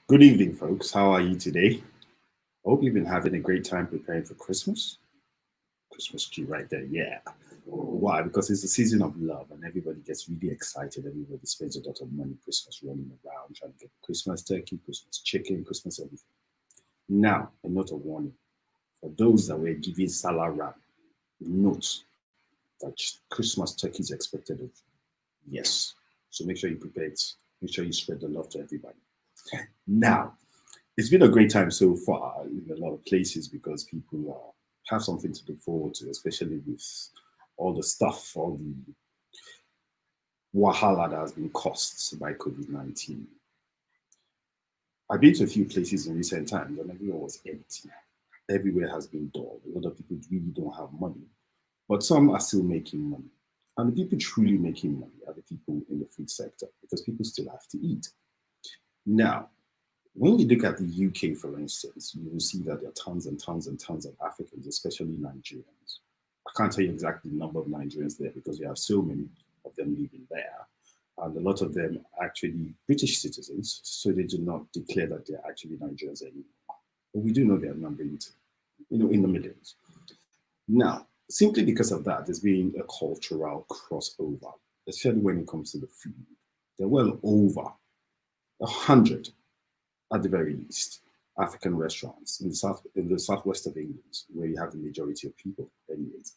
Good evening, folks. How are you today? Hope you've been having a great time preparing for Christmas. Christmas tree right there, yeah. Why? Because it's the season of love and everybody gets really excited. Everybody spends a lot of money Christmas running around trying to get Christmas turkey, Christmas chicken, Christmas everything. Now, a note of warning for those that were giving Salah ram, note that Christmas turkey is expected of you. Yes. So make sure you prepare it. Make sure you spread the love to everybody. Now, it's been a great time so far in a lot of places because people have something to look forward to, especially with all the stuff, all the wahala that has been caused by COVID-19. I've been to a few places in recent times and everywhere was empty. Everywhere has been dull. A lot of people really don't have money, but some are still making money. And the people truly making money are the people in the food sector because people still have to eat. Now, when you look at the UK, for instance, you will see that there are tons and tons and tons of Africans, especially Nigerians. I can't tell you exactly the number of Nigerians there because you have so many of them living there. And a lot of them are actually British citizens, so they do not declare that they're actually Nigerians anymore. But we do know they're numbering, in the millions. Now, simply because of that, there's been a cultural crossover, especially when it comes to the food. There are well over 100 at the very least, African restaurants in the southwest of England, where you have the majority of people. Anyways,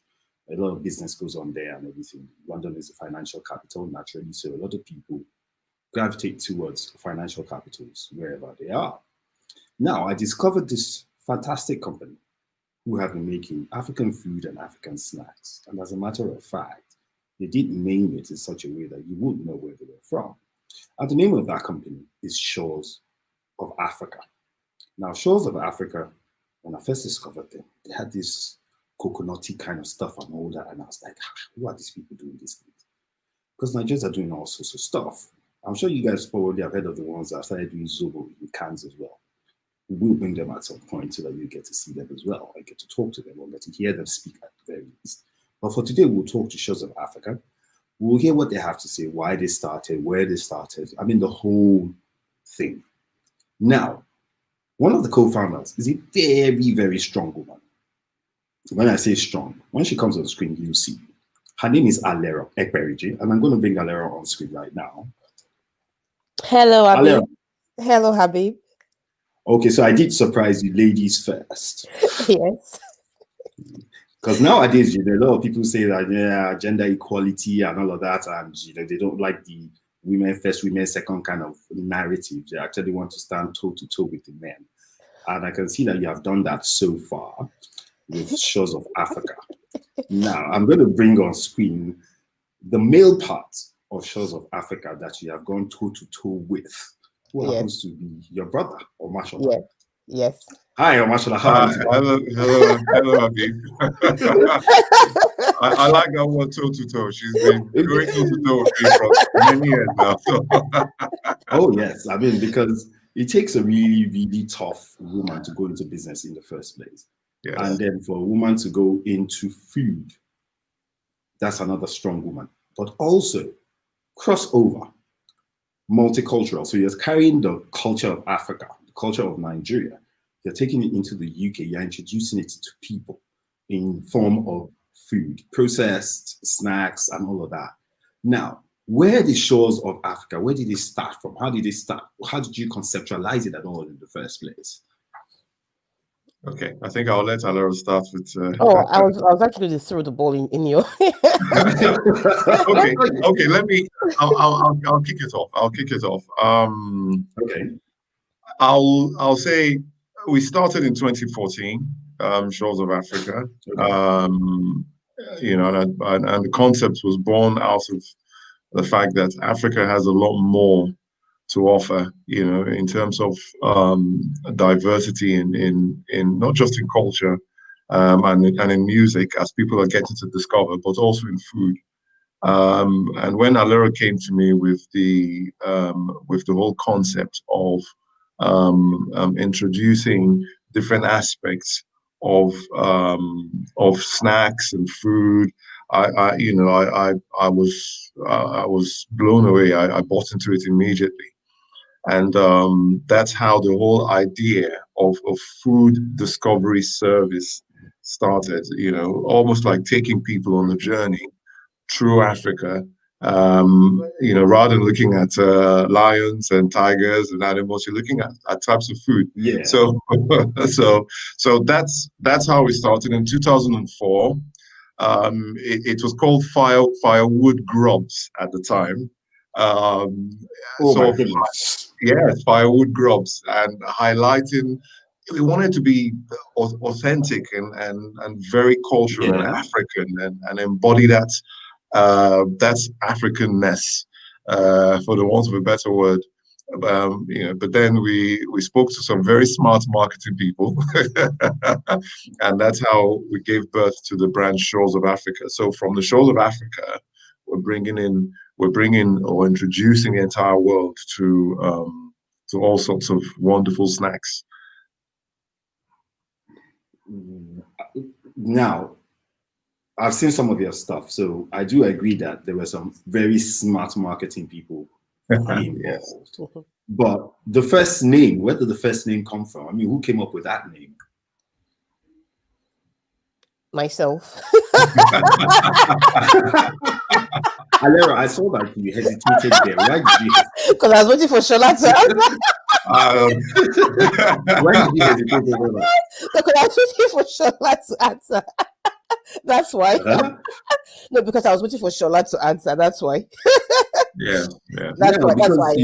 a lot of business goes on there and everything. London is a financial capital, naturally, so a lot of people gravitate towards financial capitals wherever they are. Now, I discovered this fantastic company who have been making African food and African snacks, and as a matter of fact, they did name it in such a way that you wouldn't know where they were from. And the name of that company is Shores of Africa. Now, Shores of Africa, when I first discovered them, they had this coconutty kind of stuff and all that. And I was like, who are these people doing these things? Because Nigerians are doing all sorts of stuff. I'm sure you guys probably have heard of the ones that started doing Zobo in cans as well. We will bring them at some point so that you get to see them as well. I get to talk to them or get to hear them speak at the very least. But for today, we'll talk to Shores of Africa. We'll hear what they have to say, why they started, where they started. I mean, the whole thing. Now, one of the co-founders is a very, very strong woman. When I say strong, when she comes on the screen, you'll see. Her name is Alero Ekperiji, and I'm going to bring Alero on screen right now. Hello, Habib. Alero. Hello, Habib. Okay, so I did surprise you ladies first. Yes. Because nowadays, a lot of people say that, yeah, gender equality and all of that, and they don't like the women first, women second kind of narrative. They actually want to stand toe to toe with the men. And I can see that you have done that so far with Shores of Africa. Now, I'm going to bring on screen the male part of Shores of Africa that you have gone toe to toe with, who happens to be your brother, Omatshola. Yes. Yes. Hi, Omatshola. How are you today? Hello, Habib. I like that word toe to toe. She's been going toe to toe with me for many years now. So. Oh, yes. I mean, because it takes a really, really tough woman to go into business in the first place. Yes. And then for a woman to go into food, that's another strong woman. But also crossover, multicultural. So you're carrying the culture of Africa, the culture of Nigeria. You're taking it into the UK. You're introducing it to people in form of food, processed snacks, and all of that. Now, where the Shores of Africa, where did it start from? How did it start? How did you conceptualize it at all in the first place? Okay, I think I'll let Alero start with. I was actually just throw the ball in your. Okay. Let me. I'll kick it off. Okay. I'll say we started in 2014. Shores of Africa. Okay. And the concept was born out of the fact that Africa has a lot more to offer, in terms of diversity in not just in culture and in music, as people are getting to discover, but also in food. And when Alero came to me with the whole concept of introducing different aspects of snacks and food, I was blown away. I bought into it immediately. And that's how the whole idea of food discovery service started, almost like taking people on a journey through Africa. Rather than looking at lions and tigers and animals, you're looking at types of food. Yeah. So, so that's how we started in 2004. It was called firewood grubs at the time. Oh So my goodness. yeah, firewood grubs, and highlighting. We wanted to be authentic and very cultural and Yeah. African and embody that's Africanness, for the want of a better word. But then we spoke to some very smart marketing people, and that's how we gave birth to the brand Shores of Africa. So from the Shores of Africa, we're bringing or introducing the entire world to all sorts of wonderful snacks. Now, I've seen some of your stuff, so I do agree that there were some very smart marketing people involved. Yes. But the first name, where did the first name come from? I mean, who came up with that name? Myself. Alero, I saw that you hesitated there. Why did you hesitate? Because I was waiting for Shola to answer. Why did you hesitate over that? Because I was waiting for Shola to answer. That's why. Huh? No, because I was waiting for Shola to answer. That's why. Yeah. That's why. That's Because why.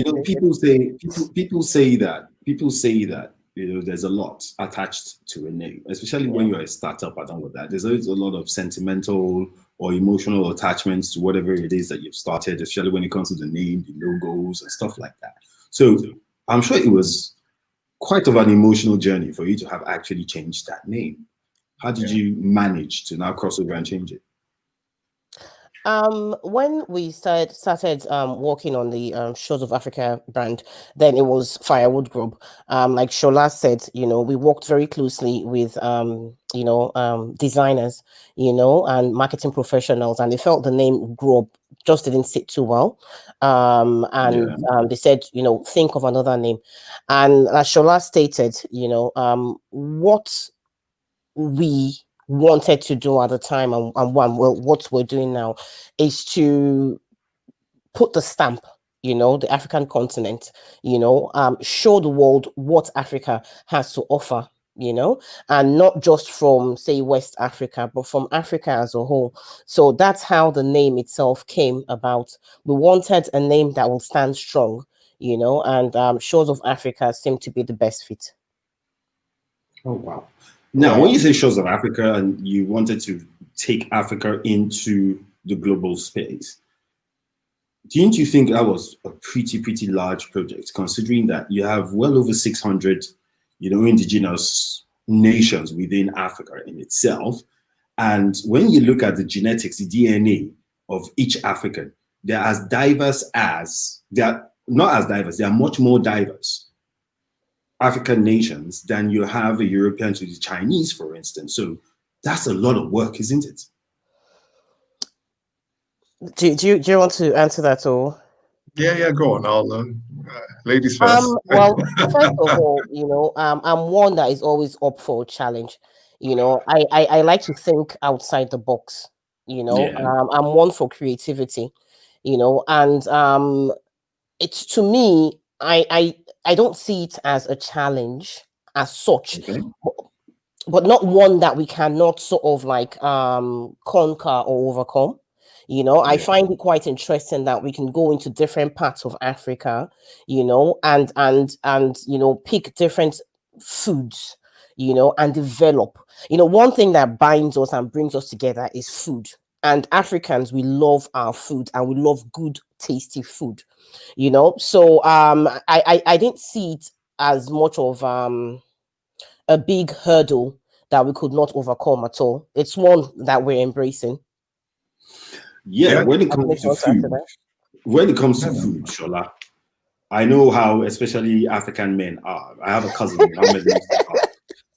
people say that there's a lot attached to a name, especially when you're a startup and all of that. There's always a lot of sentimental or emotional attachments to whatever it is that you've started, especially when it comes to the name, the logos, and stuff like that. So I'm sure it was quite of an emotional journey for you to have actually changed that name. How did you manage to now cross over and change it? When we started working on the Shores of Africa brand, then it was Firewood Group. Like Shola said, we worked very closely with designers, and marketing professionals, and they felt the name Group just didn't sit too well. They said, think of another name. And as Shola stated, what we wanted to do at the time and what we're doing now is to put the stamp, the African continent, show the world what Africa has to offer, and not just from, say, West Africa, but from Africa as a whole. So that's how the name itself came about. We wanted a name that will stand strong, and Shores of Africa seemed to be the best fit. Oh, wow. Now, when you say Shores of Africa and you wanted to take Africa into the global space, didn't you think that was a pretty large project, considering that you have well over 600, indigenous nations within Africa in itself? And when you look at the genetics, the DNA of each African, they're as diverse as, they're not as diverse, they are much more diverse African nations than you have a European to the Chinese, for instance. So that's a lot of work, isn't it? Do you want to answer that or? Yeah, go on. I'll ladies first. Well, first of all, I'm one that is always up for a challenge. I like to think outside the box. I'm one for creativity. And it's, to me, I don't see it as a challenge as such, Okay. but not one that we cannot sort of like conquer or overcome. I find it quite interesting that we can go into different parts of Africa, and pick different foods, and develop. One thing that binds us and brings us together is food. And Africans, we love our food and we love good, tasty food, So I didn't see it as much of a big hurdle that we could not overcome at all. It's one that we're embracing. Yeah, when it comes to food, Shola, I know how especially African men are. I have a cousin, Mohammed Mustafa.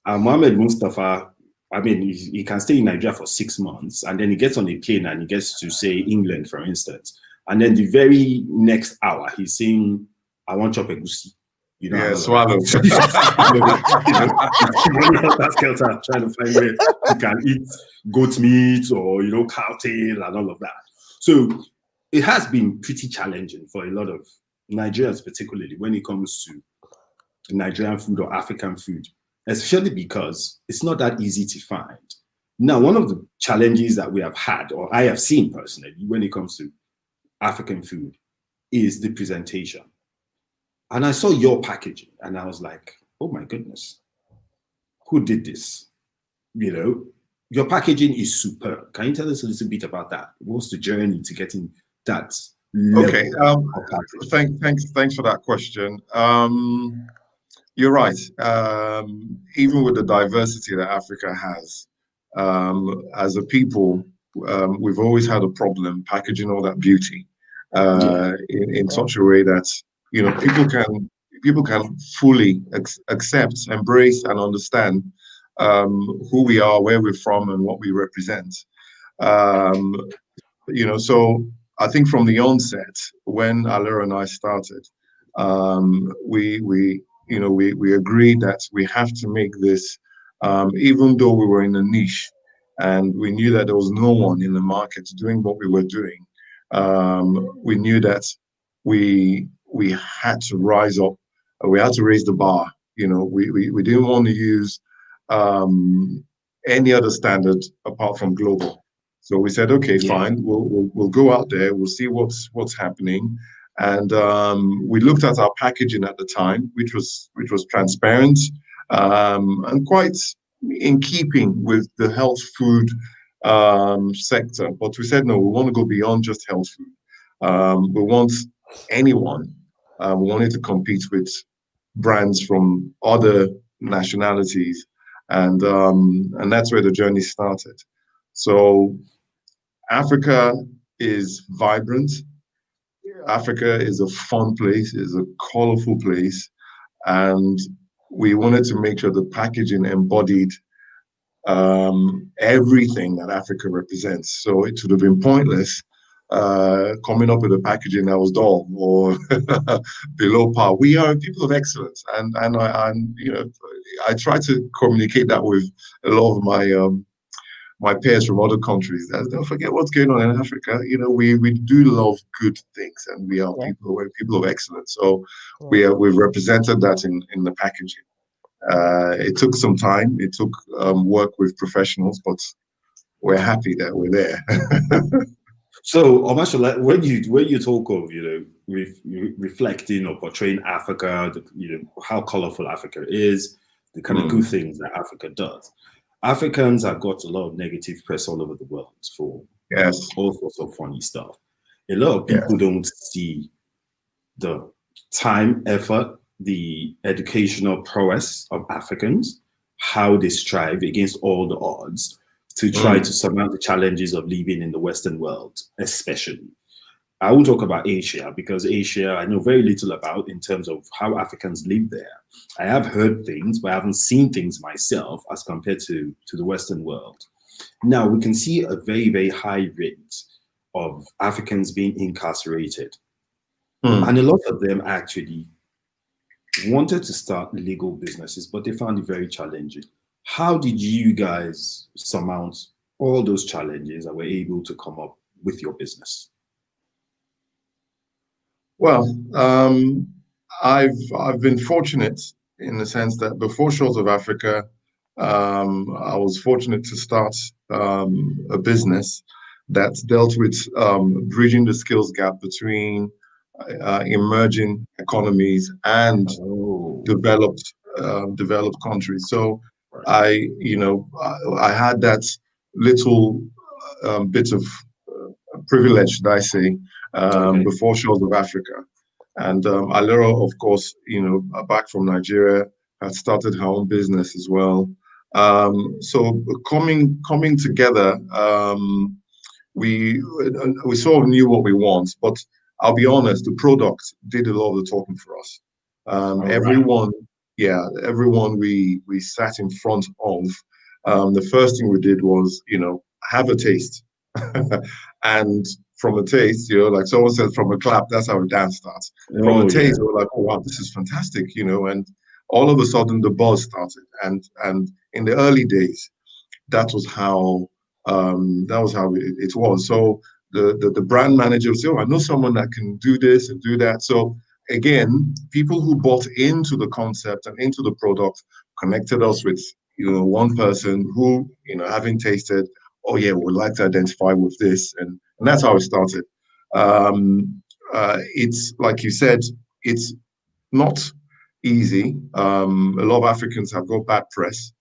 Mohammed Mustafa, I mean, he can stay in Nigeria for 6 months, and then he gets on a plane and he gets to, say, England, for instance. And then the very next hour, he's saying, I want chop egusi. You know, Yeah, and all of swallow. that. Skelter trying to find where you can eat goat meat or, you know, cow tail and all of that. So it has been pretty challenging for a lot of Nigerians, particularly when it comes to Nigerian food or African food, especially because it's not that easy to find. Now, one of the challenges that we have had, or I have seen personally, when it comes to African food, is the presentation. And I saw your packaging and I was like, oh my goodness, who did this? You know, your packaging is superb. Can you tell us a little bit about that? What's the journey to getting that level Okay. of packaging? Thanks for that question. You're right. Even with the diversity that Africa has, as a people, we've always had a problem packaging all that beauty Yeah. in such a way that people can fully accept, embrace, and understand who we are, where we're from, and what we represent. Um, so I think from the onset, when Alero and I started, we agreed that we have to make this, even though we were in a niche, and we knew that there was no one in the market doing what we were doing. We knew that we had to rise up, we had to raise the bar. We didn't want to use any other standard apart from global. So we said, okay, Yeah. fine, we'll go out there, we'll see what's happening, and we looked at our packaging at the time, which was transparent and quite in keeping with the health food sector. But we said no, we want to go beyond just health food. We want anyone. We wanted to compete with brands from other nationalities, and that's where the journey started. So Africa is vibrant. Africa is a fun place, is a colorful place, and we wanted to make sure the packaging embodied everything that Africa represents. So it would have been pointless coming up with a packaging that was dull or below par. We are people of excellence, and I try to communicate that with a lot of my peers from other countries. Don't forget what's going on in Africa. We do love good things, and we're people of excellence. So we've represented that in the packaging. It took some time. It took work with professionals, but we're happy that we're there. So, Omatshola, when you talk of reflecting or portraying Africa, how colorful Africa is, the kind of good things that Africa does, Africans have got a lot of negative press all over the world for all sorts of funny stuff. A lot of people don't see the time, effort, the educational prowess of Africans, how they strive against all the odds to try to surmount the challenges of living in the Western world, especially. I will talk about Asia because Asia I know very little about in terms of how Africans live there. I have heard things, but I haven't seen things myself as compared to the Western world. Now, we can see a very, very high rate of Africans being incarcerated. And a lot of them actually wanted to start legal businesses, but they found it very challenging. How did you guys surmount all those challenges and were able to come up with your business? Well, I've been fortunate in the sense that before Shores of Africa, I was fortunate to start a business that dealt with bridging the skills gap between emerging economies and developed countries. So I had that little bit of privilege, should I say, before Shores of Africa. And Alero, of course, back from Nigeria, had started her own business as well. So coming together, we sort of knew what we want, but I'll be honest, the product did a lot of the talking for us. Everyone we sat in front of, the first thing we did was, have a taste. And from a taste, like someone said, from a clap, that's how a dance starts. From a taste, they were like, oh wow, this is fantastic, and all of a sudden the buzz started. And in the early days, that was how it was. So the brand manager would say, oh, I know someone that can do this and do that. So again, people who bought into the concept and into the product connected us with one person who, having tasted, oh yeah, we'd like to identify with this, and that's how it started. It's like you said, it's not easy. A lot of Africans have got bad press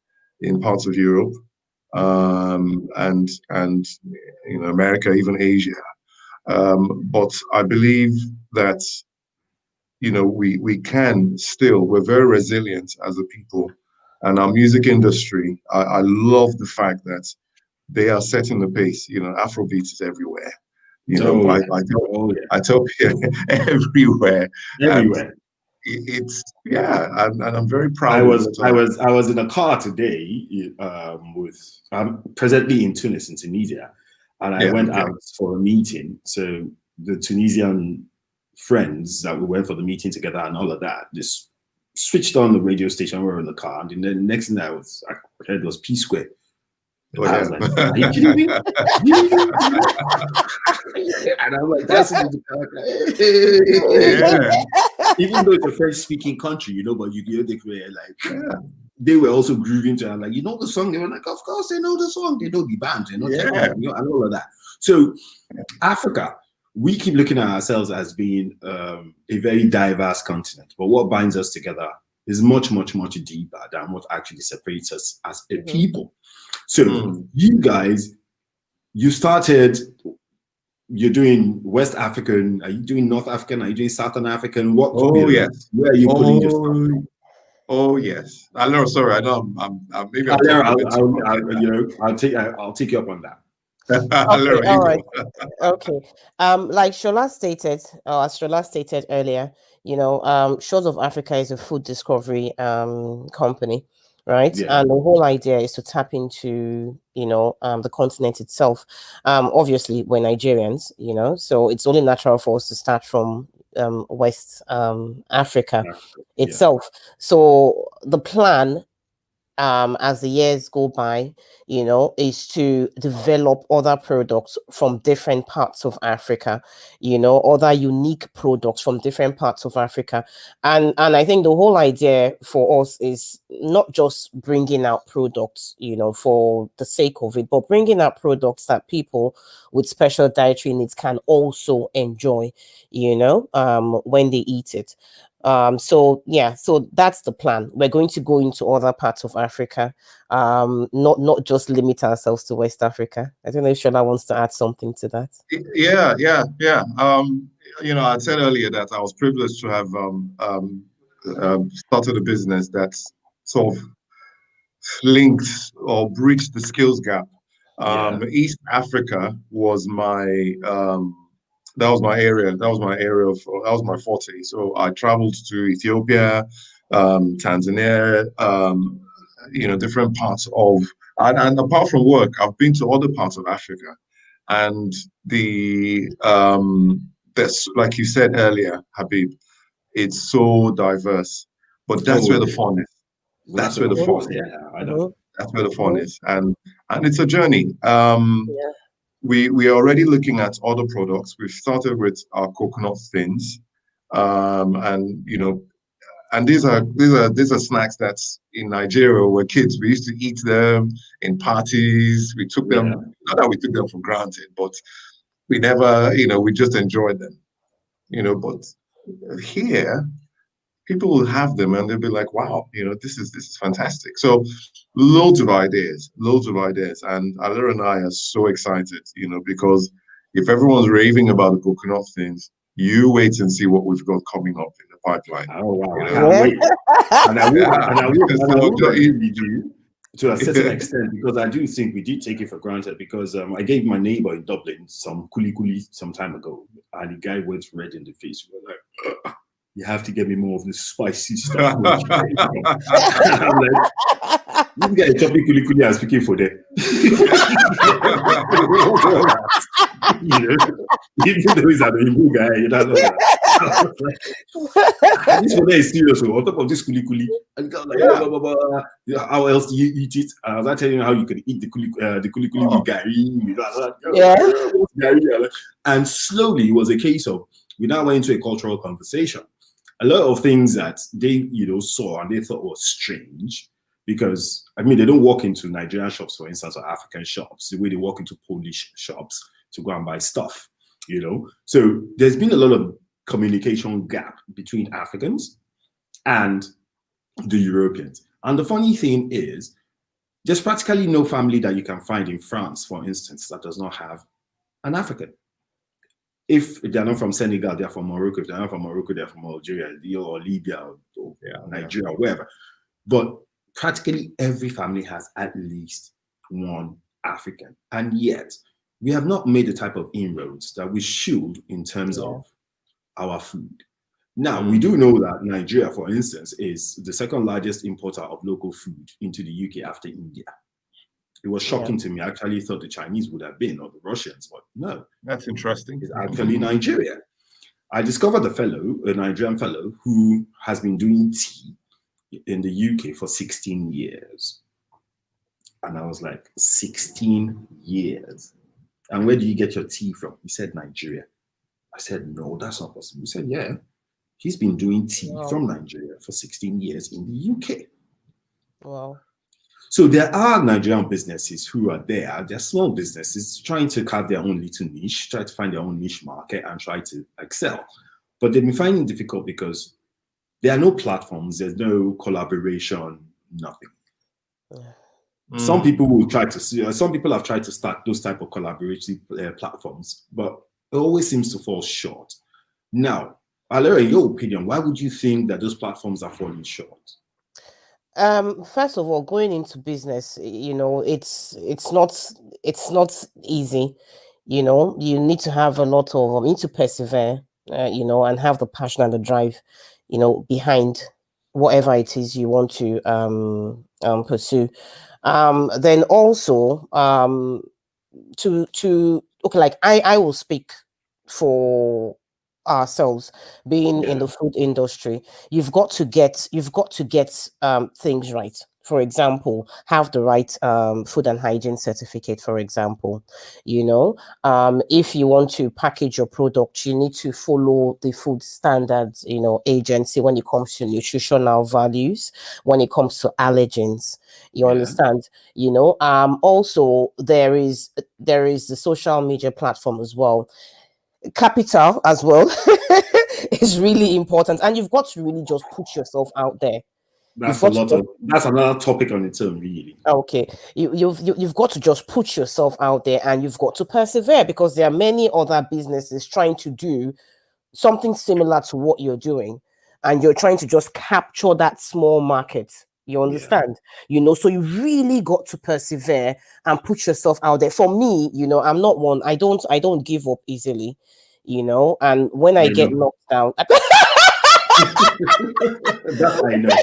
in parts of Europe, and America, even Asia. But I believe that we can still, we're very resilient as a people, and our music industry. I love the fact that they are setting the pace. Afrobeat is everywhere. I tell people everywhere. Everywhere. It's and I'm very proud. I was in a car today with I'm presently in Tunisia, and I went out for a meeting. So the Tunisian friends that we went for the meeting together and all of that just switched on the radio station. We were in the car, and then the next thing I heard was P Square. I was like, are you kidding me? And I'm like, that's in the car. Even though it's a French-speaking country, but they were like, they were also grooving to. I'm like, you know the song? They were like, of course they know the song. They know the band. They know and all of that. So Africa, we keep looking at ourselves as being a very diverse continent, but what binds us together is much, much, much deeper than what actually separates us as a people. So you guys, you're doing West African, are you doing North African, are you doing Southern African? Where are you putting your stuff? Oh yes. Alero, sorry, I know I'm maybe I'm I'll take you up on that. Okay, all right. Okay. Like Shola stated, as Shola stated earlier, Shores of Africa is a food discovery company, right? Yeah. And the whole idea is to tap into, the continent itself. Obviously, we're Nigerians, so it's only natural for us to start from West Africa itself. So the plan, as the years go by, is to develop other products from different parts of Africa, other unique products from different parts of Africa. And I think the whole idea for us is not just bringing out products, for the sake of it, but bringing out products that people with special dietary needs can also enjoy, when they eat it. So that's the plan. We're going to go into other parts of Africa, not just limit ourselves to West Africa. I don't know if Shola wants to add something to that. Yeah. I said earlier that I was privileged to have started a business that's sort of linked or bridged the skills gap. East Africa was my that was my area. That was my forte. So I traveled to Ethiopia, Tanzania, different parts of, and apart from work, I've been to other parts of Africa. And that's like you said earlier, Habib, it's so diverse, but that's where the fun is. That's where the fun is. Yeah, I know. That's where the fun is. And it's a journey. We are already looking at other products. We've started with our coconut thins, and these are snacks that's in Nigeria. We're kids. We used to eat them in parties. We took them, not that we took them for granted, but we never, we just enjoyed them, But here, people will have them and they'll be like, wow, this is fantastic. So loads of ideas. And Alero and I are so excited, because if everyone's raving about the coconut things, you wait and see what we've got coming up in the pipeline. Oh, wow. I can't wait. And I will agree with you to a certain extent, because I do think we did take it for granted, because I gave my neighbor in Dublin some kuli some time ago, and the guy went red in the face. We were like, you have to get me more of this spicy stuff. I'm like, this guy is chopping kuli and speaking for them. Even though he's an Igbo guy, this one is serious. On top of this kuli kuli, and like, blah, blah, blah, blah. How else do you eat it? I was telling you how you can eat the kuli with gari. And slowly, it was a case of we now went into a cultural conversation. A lot of things that they saw and they thought was strange. Because, I mean, they don't walk into Nigerian shops, for instance, or African shops, the way they walk into Polish shops to go and buy stuff, So there's been a lot of communication gap between Africans and the Europeans. And the funny thing is, there's practically no family that you can find in France, for instance, that does not have an African. If they're not from Senegal, they're from Morocco. If they're not from Morocco, they're from Algeria or Libya or Nigeria, wherever. But practically every family has at least one African. And yet, we have not made the type of inroads that we should in terms of our food. Now, we do know that Nigeria, for instance, is the second largest importer of local food into the UK after India. It was shocking to me. I actually thought the Chinese would have been, or the Russians, but no. That's interesting. It's actually Nigeria. I discovered a Nigerian fellow, who has been doing tea in the UK for 16 years. And I was like, 16 years? And where do you get your tea from? He said, Nigeria. I said, no, that's not possible. He said, yeah. He's been doing tea from Nigeria for 16 years in the UK. Wow. So there are Nigerian businesses who are there. They're small businesses trying to carve their own little niche, try to find their own niche market and try to excel. But they've been finding it difficult because there are no platforms, there's no collaboration, nothing. Some people will try to see, some people have tried to start those type of collaborative platforms, but it always seems to fall short. Now, Alero, in your opinion, why would you think that those platforms are falling short? First of all, going into business, it's not easy. You need to have a lot of, you need to persevere, and have the passion and the drive, behind whatever it is you want to pursue. Then also, like I will speak for ourselves, being in the food industry. You've got to get things right. For example, have the right food and hygiene certificate, for example. If you want to package your product, you need to follow the food standards, agency when it comes to nutritional values, when it comes to allergens. You understand? Also there is the social media platform as well. Capital as well is really important, and you've got to really just put yourself out there. That's another topic on its own, really. Okay, you've got to just put yourself out there, and you've got to persevere, because there are many other businesses trying to do something similar to what you're doing, and you're trying to just capture that small market. You understand? So you really got to persevere and put yourself out there. For me, I'm not one. I don't give up easily, and when I get knocked down, that I know.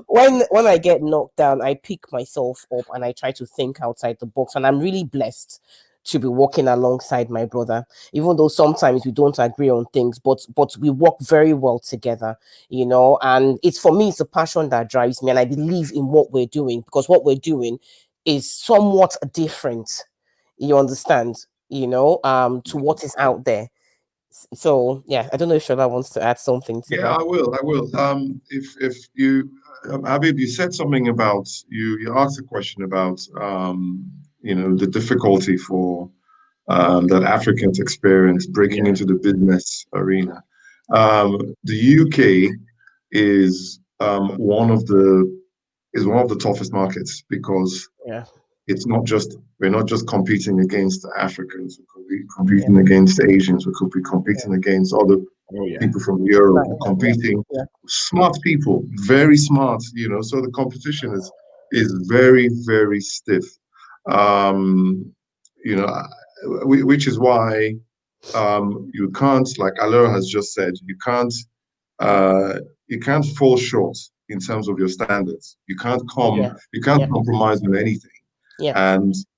When I get knocked down, I pick myself up and I try to think outside the box. And I'm really blessed to be working alongside my brother, even though sometimes we don't agree on things, but we work very well together, and it's a passion that drives me, and I believe in what we're doing, because what we're doing is somewhat different, you understand, to what is out there. So I don't know if Shola wants to add something to that. I will. If you, Abid, you said something about, you asked a question about the difficulty for that Africans experience breaking into the business arena. The UK is one of the toughest markets, because we're not just competing against Africans, we could be competing against Asians, we could be competing against other people from Europe, competing smart people, very smart, so the competition is very, very stiff. Which is why you can't, like Alero has just said, you can't fall short in terms of your standards. You can't compromise on anything.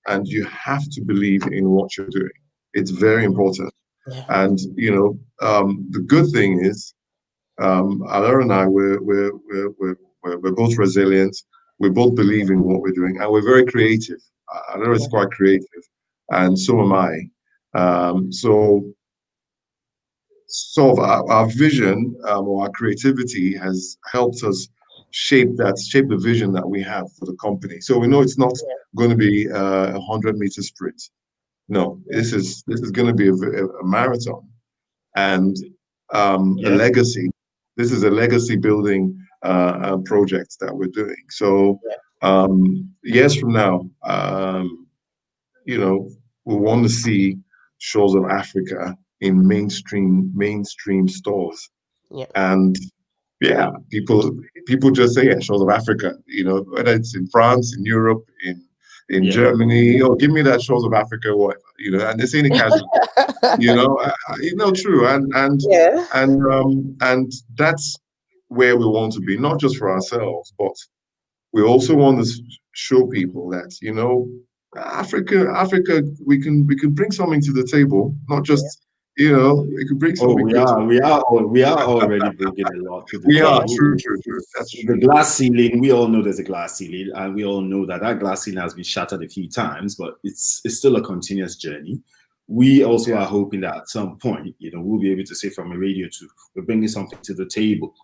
And you have to believe in what you're doing. It's very important. Yeah. And the good thing is, Alero and I, we're both resilient. We both believe in what we're doing, and we're very creative. Alero is quite creative, and so am I. So sort of our vision or our creativity has helped us shape the vision that we have for the company. So we know it's not going to be a 100-meter sprint. No, this is going to be a marathon and a legacy. This is a legacy building project that we're doing. So years from now, we want to see Shores of Africa in mainstream stores. Yeah. And people just say, Shores of Africa, whether it's in France, in Europe, in Germany, give me that Shores of Africa, whatever, and they say it casually, true. And that's where we want to be, not just for ourselves, but we also want to show people that, Africa, we can bring something to the table, not just, we can bring something. We are already bringing a lot to the we table. are true. That's true. The glass ceiling, we all know there's a glass ceiling, and we all know that glass ceiling has been shattered a few times, but it's still a continuous journey. We also are hoping that at some point, we'll be able to say Fromaradio to we're bringing something to the table,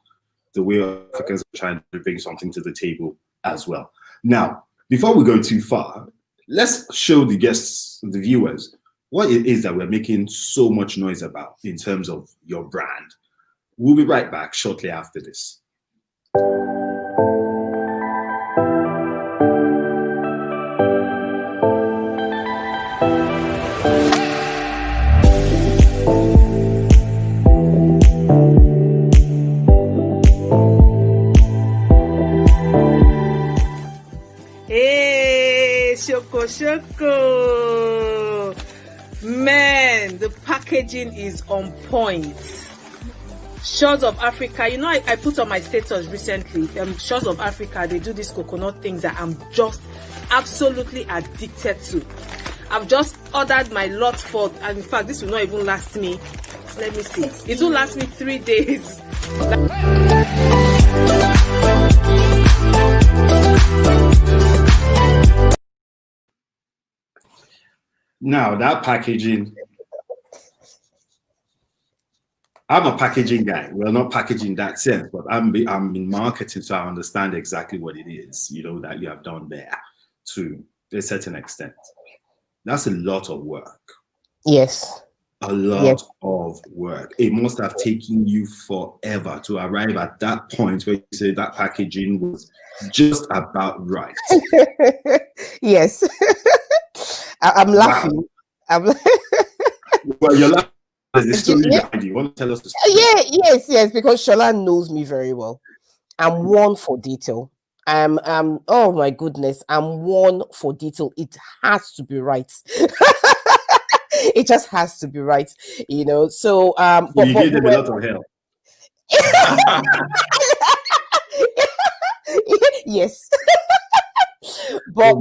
the way Africans are trying to bring something to the table as well. Now, before we go too far, let's show the guests, the viewers, what it is that we're making so much noise about in terms of your brand. We'll be right back shortly after this. Shoko. Man, the packaging is on point. Shores of Africa, I put on my status recently, Shores of Africa, they do these coconut things that I'm just absolutely addicted to. I've just ordered my lot for, and in fact, this will not even last me, let me see, it will last me 3 days. Now, that packaging, I'm a packaging guy. Well, not packaging in that sense, but I'm in marketing, so I understand exactly what it is, that you have done there to a certain extent. That's a lot of work. Yes. A lot of work. It must have taken you forever to arrive at that point where you say that packaging was just about right. Yes. I'm laughing. Wow. Well, you're laughing. There's a story behind you. You want to tell us the story? Yes, because Shola knows me very well. I'm one for detail. Oh my goodness, I'm one for detail. It has to be right. It just has to be right, So but you gave them a lot of help. Yes. But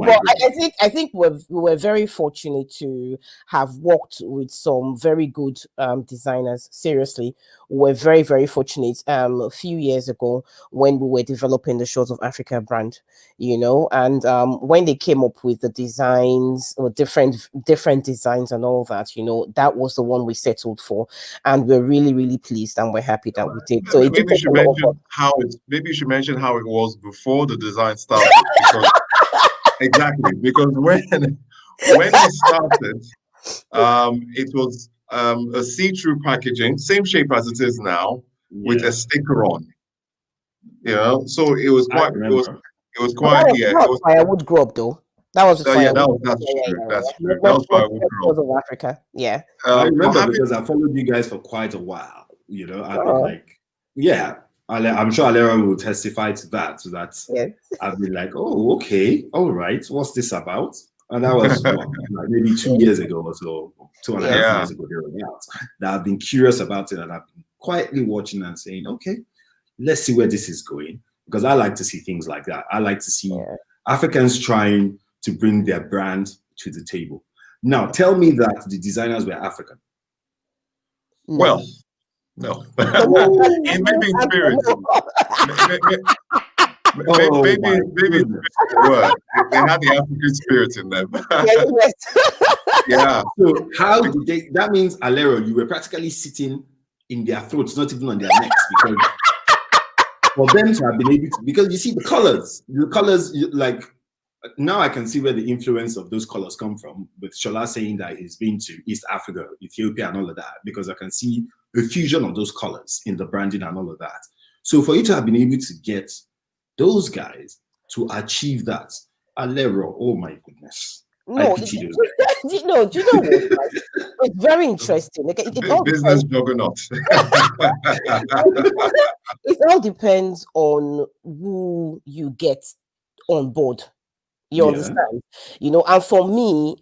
I think we were very fortunate to have worked with some very good designers. Seriously, we're very, very fortunate. A few years ago, when we were developing the Shores of Africa brand, and when they came up with the designs or different designs and all that, that was the one we settled for, and we're really, really pleased and we're happy that we did. So maybe you should mention how it was before the design started. Because exactly, because when we started, it was a see-through packaging, same shape as it is now, with a sticker on. So it was quite. It was quite. That was firewood grow up though. That was the firewood. That's true. That's true. That was firewood grow up. Of Africa, yeah. I remember because I followed you guys for quite a while. I've been like, I'm sure Alero will testify to that. So I've been like, oh, okay, all right, what's this about? And that was maybe 2 years ago or so, 2.5 years ago, that I've been curious about it, and I've been quietly watching and saying, okay, let's see where this is going, because I like to see things like that. I like to see Africans trying to bring their brand to the table. Now, tell me that the designers were African. No. Well, no. In maybe in spirit. Oh, Maybe my maybe goodness. they had the African spirit in them. Yeah. So how did they? That means Alero, you were practically sitting in their throats, not even on their necks, because for them to have been able to, because you see the colors, like now I can see where the influence of those colors come from, with Shola saying that he's been to East Africa, Ethiopia, and all of that, because I can see the fusion of those colors in the branding and all of that. So for you to have been able to get those guys to achieve that, Alero, oh my goodness. No, do you know what? It's very interesting. Like, it all Business depends. juggernaut. It all depends on who you get on board. You understand? And for me,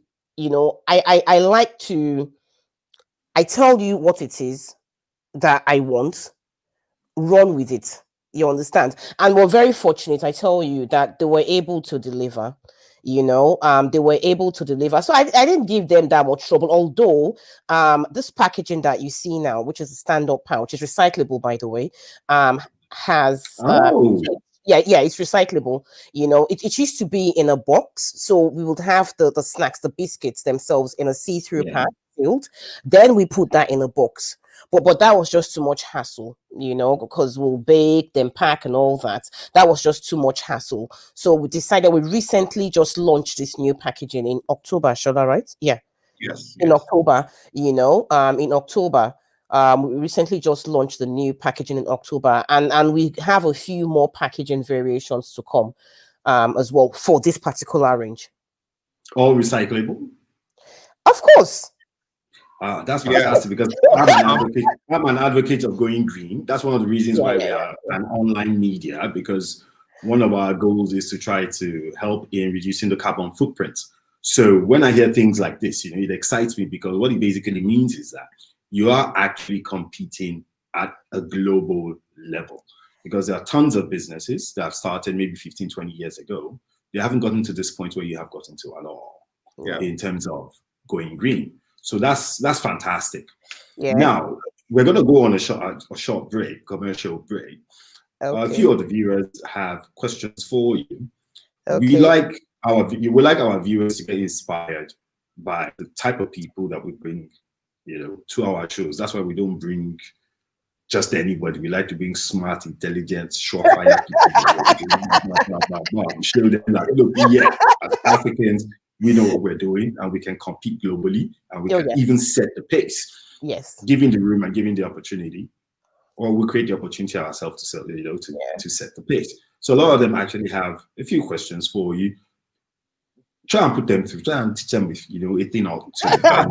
I like to, I tell you what it is that I want, run with it. You understand? And we're very fortunate, I tell you, that they were able to deliver. They were able to deliver. So I didn't give them that much trouble, although this packaging that you see now, which is a stand-up pouch, is recyclable, by the way, has it's recyclable. It used to be in a box, so we would have the snacks, the biscuits themselves in a see-through pack filled. Then we put that in a box. But that was just too much hassle, because we'll bake, then pack and all that. That was just too much hassle. So we decided, we recently just launched this new packaging in October, Shola, right? Yeah. Yes. In October, in October. We recently just launched the new packaging in October, and we have a few more packaging variations to come as well for this particular range. All recyclable? Of course. That's fantastic, because I'm an advocate of going green. That's one of the reasons why we are an online media, because one of our goals is to try to help in reducing the carbon footprint. So when I hear things like this, it excites me, because what it basically means is that you are actually competing at a global level, because there are tons of businesses that have started maybe 15, 20 years ago. They haven't gotten to this point where you have gotten to at all in terms of going green. So that's fantastic. Yeah. Now we're going to go on a short break, commercial break. Okay. A few of the viewers have questions for you. Okay. We like our viewers to get inspired by the type of people that we bring, to our shows. That's why we don't bring just anybody. We like to bring smart, intelligent, surefire people. Show them that, look, as Africans, we know what we're doing, and we can compete globally, and we can even set the pace. Yes. Giving the room and giving the opportunity, or we create the opportunity ourselves to set, to set the pace. So a lot of them actually have a few questions for you. Try and put them through. Try and teach them with, a thing or two. All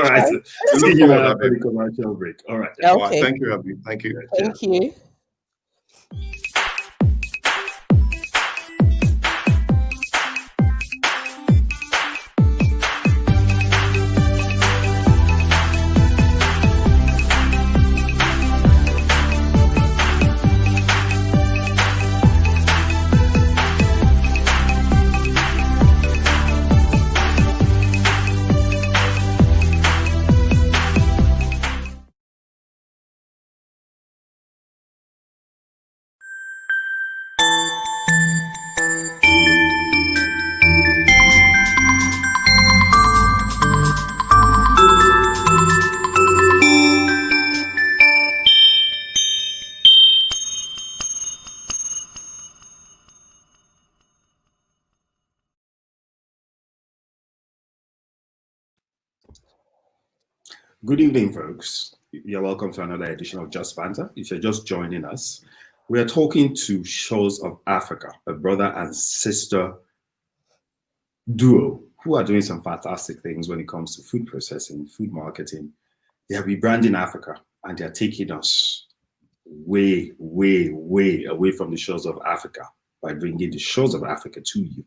right. So see you after the commercial break. All right. Okay. Thank you, Abby. Thank you. Thank you. Good evening, folks. You're welcome to another edition of Just Banter. If you're just joining us, we are talking to Shores of Africa, a brother and sister duo who are doing some fantastic things when it comes to food processing, food marketing. They are rebranding Africa, and they are taking us way, way, way away from the shores of Africa by bringing the shores of Africa to you.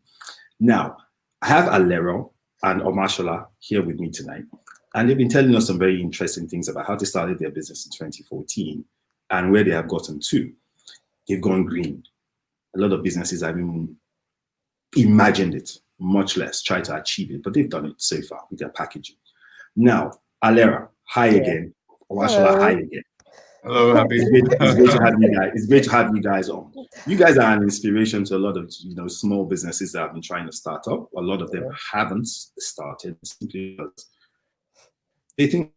Now, I have Alero and Omatshola here with me tonight. And they've been telling us some very interesting things about how they started their business in 2014 and where they have gotten to. They've gone green. A lot of businesses haven't imagined it. much less try to achieve it, but they've done it so far with their packaging. Now, Alera, hi again. Omatshola, hi again. Hello, happy. It's great to have you guys. It's great to have you guys on. You guys are an inspiration to a lot of small businesses that have been trying to start up. A lot of them haven't started simply because they think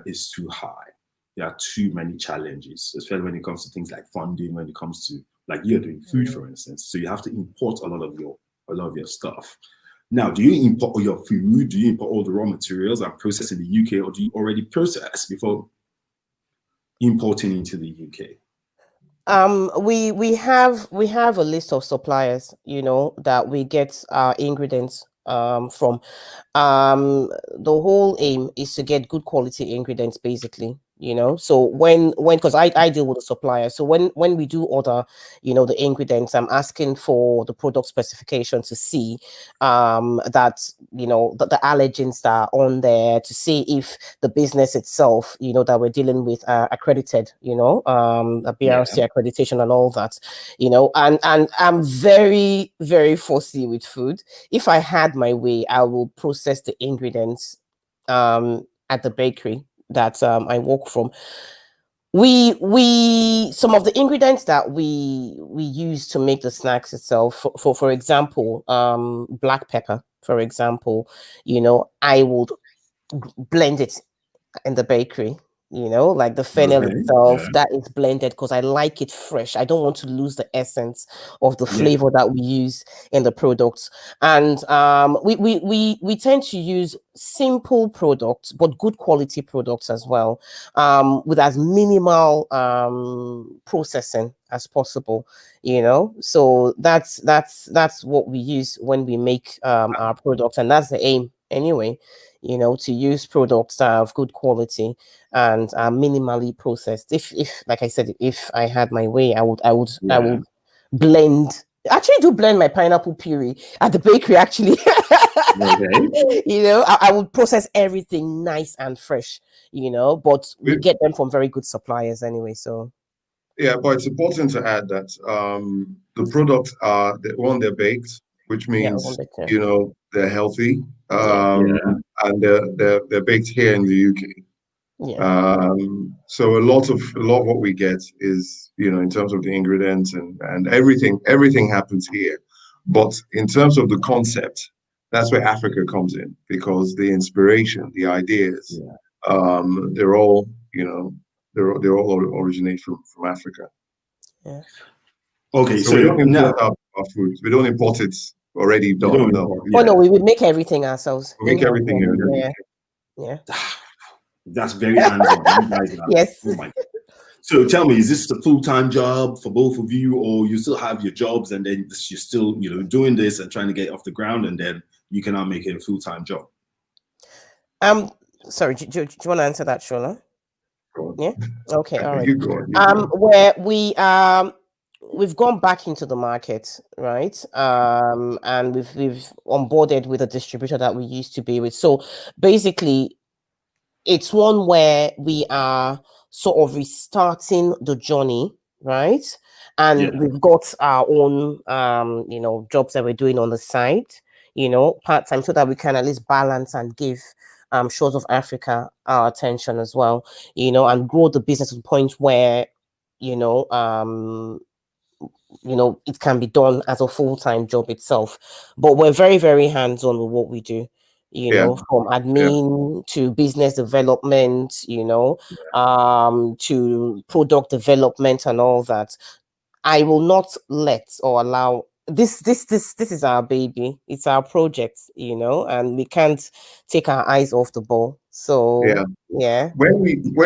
it's too high. There are too many challenges, especially when it comes to things like funding, when it comes to like you're doing food, for instance. So you have to import a lot of your stuff. Now, do you import all your food? Do you import all the raw materials and process in the UK, or do you already process before importing into the UK? We have a list of suppliers, that we get our ingredients from. The whole aim is to get good quality ingredients, basically. So when because I deal with the supplier, so when we do order the ingredients, I'm asking for the product specification to see that the allergens that are on there, to see if the business itself that we're dealing with are accredited, a BRC accreditation and all that, and I'm very, very fussy with food. If I had my way, I will process the ingredients at the bakery that I work from. We some of the ingredients that we use to make the snacks itself, for example, black pepper, for example, I would blend it in the bakery, like the fennel itself, that is blended because I like it fresh. I don't want to lose the essence of the flavor that we use in the products. And we tend to use simple products, but good quality products as well, with as minimal processing as possible, so that's what we use when we make our products, and that's the aim anyway, to use products that have good quality and are minimally processed. If like I said, if I had my way, I would blend. Actually, do blend my pineapple puree at the bakery. Actually, I would process everything nice and fresh. But we get them from very good suppliers anyway. So. Yeah, but it's important to add that the products are they're baked, which means they're healthy, and they're baked here in the UK. So a lot of what we get is in terms of the ingredients and everything happens here. But in terms of the concept, that's where Africa comes in, because the inspiration, the ideas, they're all they all originate from Africa. Yeah. Okay, so we don't import our food. We don't import it already done. No, we would make everything ourselves. We make everything here. Yeah. That's very hands-on. Yes. Oh my God. So tell me, is this a full-time job for both of you, or you still have your jobs and then you're still doing this and trying to get off the ground, and then you cannot make it a full-time job? Sorry, do you want to answer that, Shola? Yeah. Okay. All right. You go. Where we've gone back into the market, right? And we've onboarded with a distributor that we used to be with. So basically, it's one where we are sort of restarting the journey, right? And we've got our own, jobs that we're doing on the side, part-time, so that we can at least balance and give Shores of Africa our attention as well, and grow the business to the point where, it can be done as a full-time job itself. But we're very, very hands-on with what we do, from admin to business development, to product development and all that. I will not let or allow this is our baby. It's our project, and we can't take our eyes off the ball. So when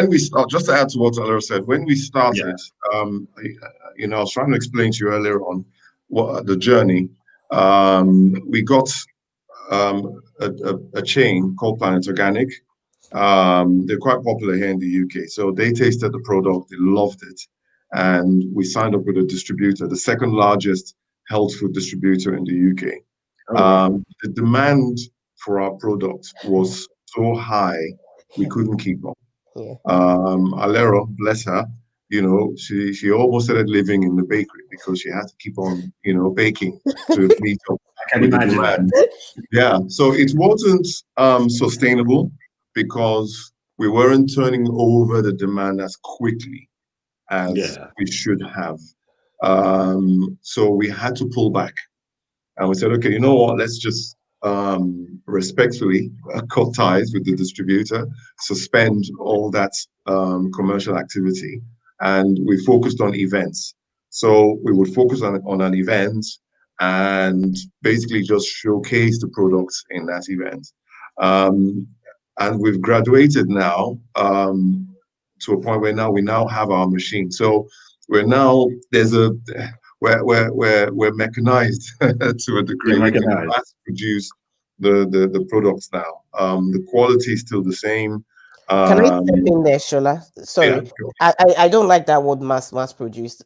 we start, just to add to what Alero said, when we started, I was trying to explain to you earlier on what the journey. We got a chain called Planet Organic. They're quite popular here in the UK. So they tasted the product, they loved it, and we signed up with a distributor, the second largest health food distributor in the UK. The demand for our product was so high, we couldn't keep up. Alero, bless her, she almost started living in the bakery because she had to keep on, baking to meet up. can with the imagine demand. Yeah, so it wasn't sustainable because we weren't turning over the demand as quickly as Yeah. we should have. So we had to pull back, and we said, okay, you know what? Let's just respectfully cut ties with the distributor, suspend all that commercial activity, and we focused on events. So we would focus on an event and basically just showcase the products in that event. Um, and we've graduated now to a point where now we now have our machine. So we're now we're mechanized to a degree. You're We can mechanized. mass produce the products now. The quality is still the same. Can I step in there, Shola? Sorry, Yeah, sure. I don't like that word mass produced,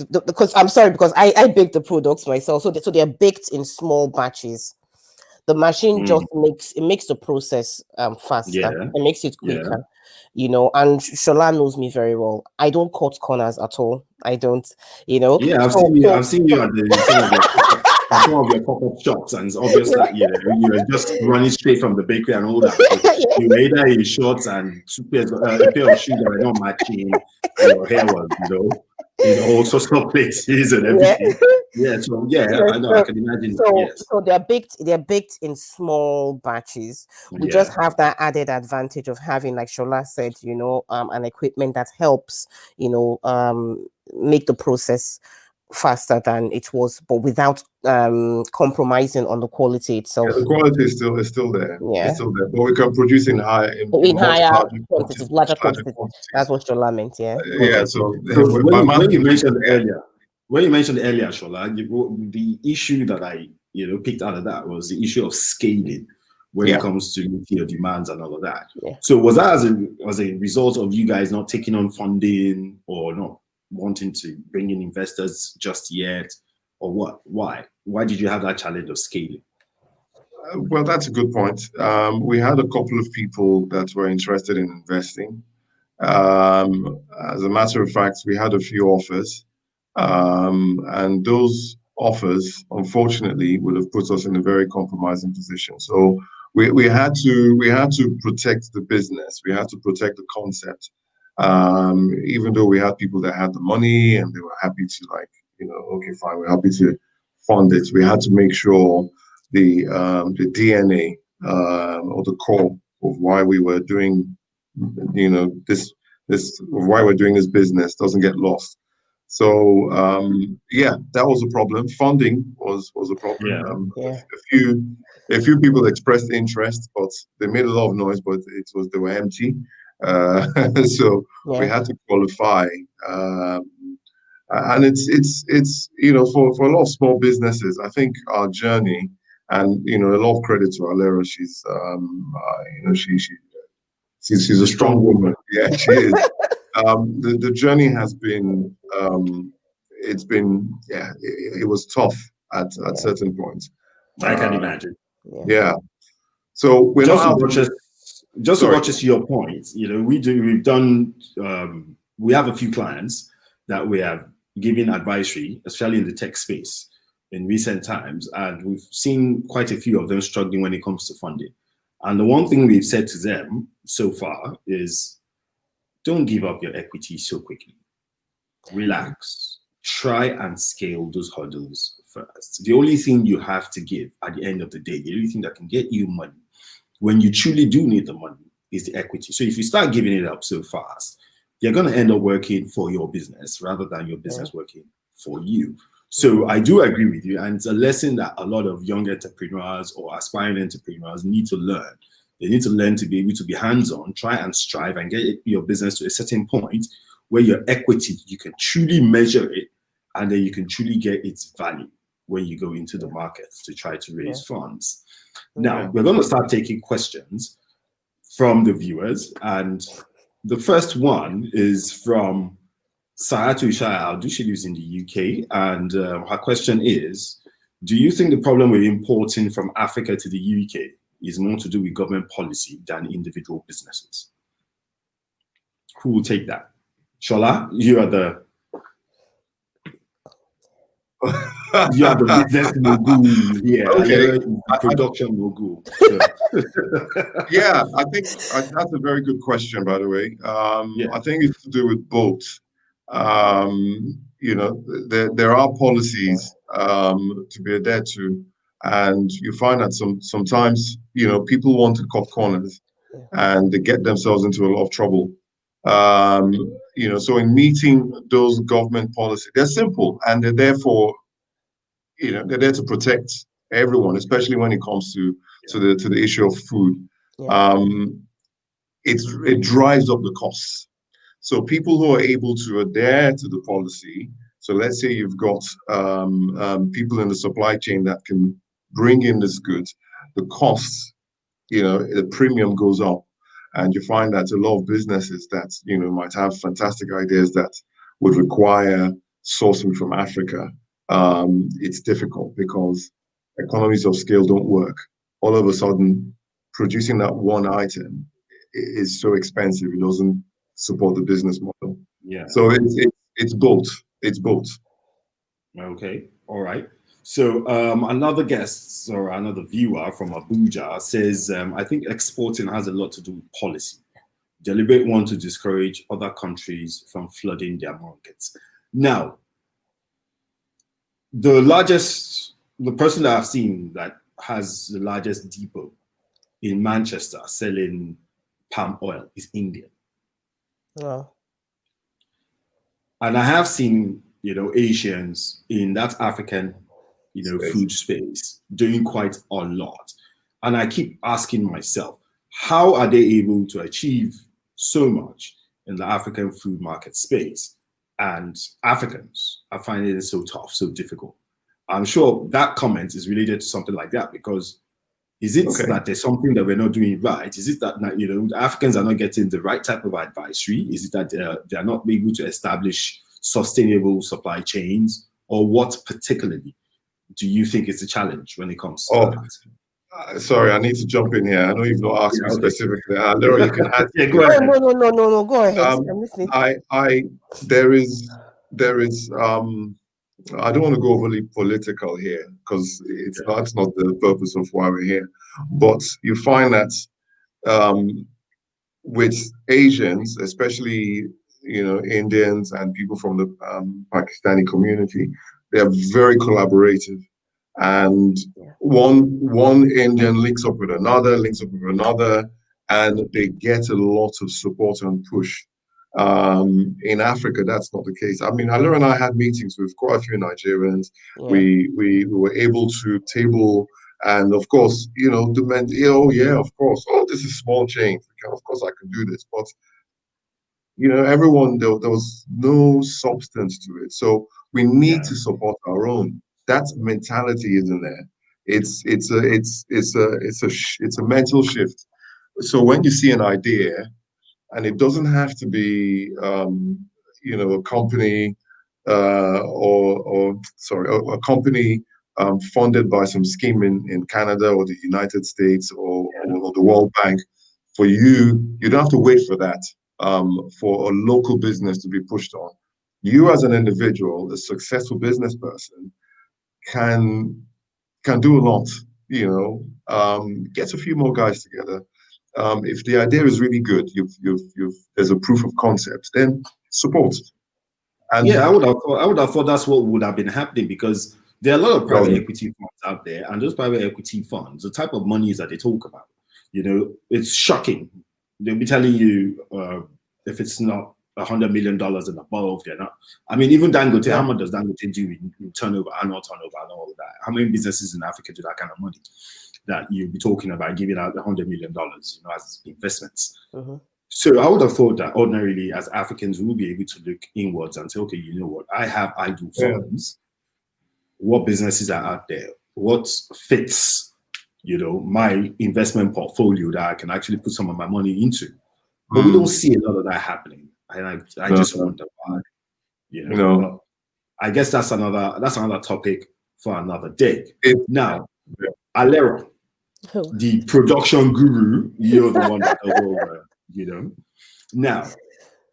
because I'm sorry, because I bake the products myself, so they're baked in small batches. The machine just makes the process faster. Yeah. It makes it Yeah. quicker, you know. And Shola knows me very well. I don't cut corners at all. I don't, you know. Yeah, I've seen you at some of your pop-up shops, and it's obvious that you're just running straight from the bakery and all that. So you either in shorts and a pair of shoes that are not matching, and your hair was, in all sorts of places and everything. I know, I can imagine. So they're baked in small batches. We just have that added advantage of having, like Shola said, an equipment that helps, make the process faster than it was, but without compromising on the quality itself. Yeah, the quality is still there. Yeah. It's still there, but we can produce in higher quantities, larger quantities. That's what Shola meant. Yeah. Yeah. So when you mentioned earlier, Shola, the issue that I picked out of that was the issue of scaling when it comes to meeting your demands and all of that. Yeah. So was that as a result of you guys not taking on funding or not wanting to bring in investors just yet, or what? Why did you have that challenge of scaling? Well, that's a good point. We had a couple of people that were interested in investing. As a matter of fact, we had a few offers, and those offers, unfortunately, would have put us in a very compromising position. So we had to protect the business. We had to protect the concept. Even though we had people that had the money and they were happy to okay, fine, we're happy to fund it. We had to make sure the DNA or the core of why we were doing, this why we're doing this business doesn't get lost. So that was a problem. Funding was a problem. A few people expressed interest, but they made a lot of noise, but they were empty. So we had to qualify, and it's for a lot of small businesses. I think our journey, and a lot of credit to Alero. She's she's a strong woman. Yeah, she is. The journey has been it was tough at certain points. I can imagine. Yeah. So we're just not to watch your point, we have a few clients that we have given advisory, especially in the tech space in recent times, and we've seen quite a few of them struggling when it comes to funding. And the one thing we've said to them so far is, don't give up your equity so quickly. Relax. Try and scale those hurdles first. The only thing you have to give at the end of the day, the only thing that can get you money when you truly do need the money is the equity. So if you start giving it up so fast, you're going to end up working for your business rather than your business working for you. So I do agree with you. And it's a lesson that a lot of young entrepreneurs or aspiring entrepreneurs need to learn. They need to learn to be able to be hands-on, try and strive and get your business to a certain point where your equity, you can truly measure it, and then you can truly get its value when you go into the markets to try to raise funds. Now, we're going to start taking questions from the viewers. And the first one is from Sayatu Ishaya. She lives in the UK. And her question is, do you think the problem with importing from Africa to the UK is more to do with government policy than individual businesses? Who will take that? Shola, you are the... You are the business mogul here. Okay. Alero is the production mogul. So. Yeah, I think that's a very good question, by the way. I think it's to do with both. You know, there are policies to be adhered to, and you find that sometimes, you know, people want to cut corners and they get themselves into a lot of trouble. You know, so in meeting those government policies, they're simple and they're there for, you know, they're there to protect everyone, especially when it comes to the issue of food. It drives up the costs. So people who are able to adhere to the policy, so let's say you've got people in the supply chain that can bring in this goods, the costs, you know, the premium goes up. And you find that a lot of businesses that, you know, might have fantastic ideas that would require sourcing from Africa, it's difficult because economies of scale don't work. All of a sudden, producing that one item is so expensive, it doesn't support the business model. Yeah. So it's both. It's both. Okay. All right. So another guest or another viewer from Abuja says, I think exporting has a lot to do with policy. Deliberate want to discourage other countries from flooding their markets. Now, the person that I've seen that has the largest depot in Manchester selling palm oil is India. Wow. And I have seen, you know, Asians in that African, you know, food space doing quite a lot. And I keep asking myself, how are they able to achieve so much in the African food market space? And Africans are finding it so tough, so difficult. I'm sure that comment is related to something like that, because is it that there's something that we're not doing right? Is it that, you know, Africans are not getting the right type of advisory? Is it that they're not able to establish sustainable supply chains? Or what particularly do you think is the challenge when it comes to that? Sorry, I need to jump in here. I know you've not asked me specifically. Alero, you can add. Go ahead. No. Go ahead. I'm listening. There is. I don't want to go overly political here because that's not the purpose of why we're here. But you find that with Asians, especially, you know, Indians and people from the Pakistani community, they are very collaborative. And one Indian links up with another, and they get a lot of support and push. In Africa, that's not the case. I mean, Alero and I had meetings with quite a few Nigerians. We were able to table, and of course, you know, demand. Of course. Oh, this is small change. Of course, I can do this, but you know, everyone there was no substance to it. So we need to support our own. That mentality isn't there. It's a mental shift. So when you see an idea, and it doesn't have to be, you know, a company a company funded by some scheme in Canada or the United States or the World Bank. For you don't have to wait for that for a local business to be pushed on. You as an individual, a successful business person, can do a lot. You know, get a few more guys together. If the idea is really good, there's a proof of concept, then support. And I would have thought that's what would have been happening, because there are a lot of private equity funds out there, and those private equity funds, the type of monies that they talk about, you know, it's shocking. They'll be telling you if it's not $100 million and above, they're not. I mean, even Dangote, how much does Dangote do in turnover, annual turnover, and all of that? How many businesses in Africa do that kind of money that you'll be talking about giving out $100 million, you know, as investments? So I would have thought that ordinarily, as Africans, we will be able to look inwards and say, okay, you know what, I have idle funds. What businesses are out there? What fits, you know, my investment portfolio that I can actually put some of my money into? But we don't see a lot of that happening. And I just wonder why, you know. But I guess that's another topic for another day. Now, Alero, the production guru, you're the one that does all the, you know. Now,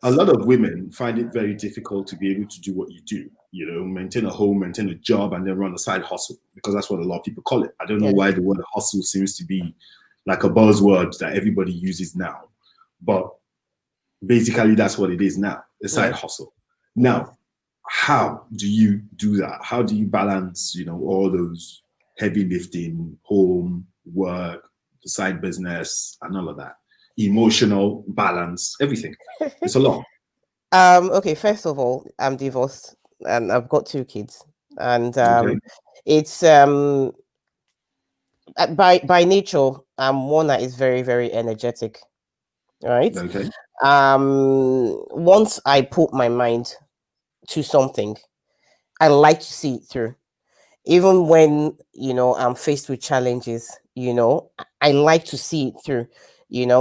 a lot of women find it very difficult to be able to do what you do, maintain a home, maintain a job, and then run a side hustle, because that's what a lot of people call it. I don't know why the word hustle seems to be like a buzzword that everybody uses now, but basically that's what it is now, a side hustle. Now, how do you do that? How do you balance, all those heavy lifting, home, work, the side business, and all of that? Emotional balance, everything. It's a lot. Okay, first of all, I'm divorced and I've got 2 kids. And it's by nature, I'm one that is very, very energetic. Right. Okay. Once I put my mind to something, I like to see it through. Even when, I'm faced with challenges, I like to see it through,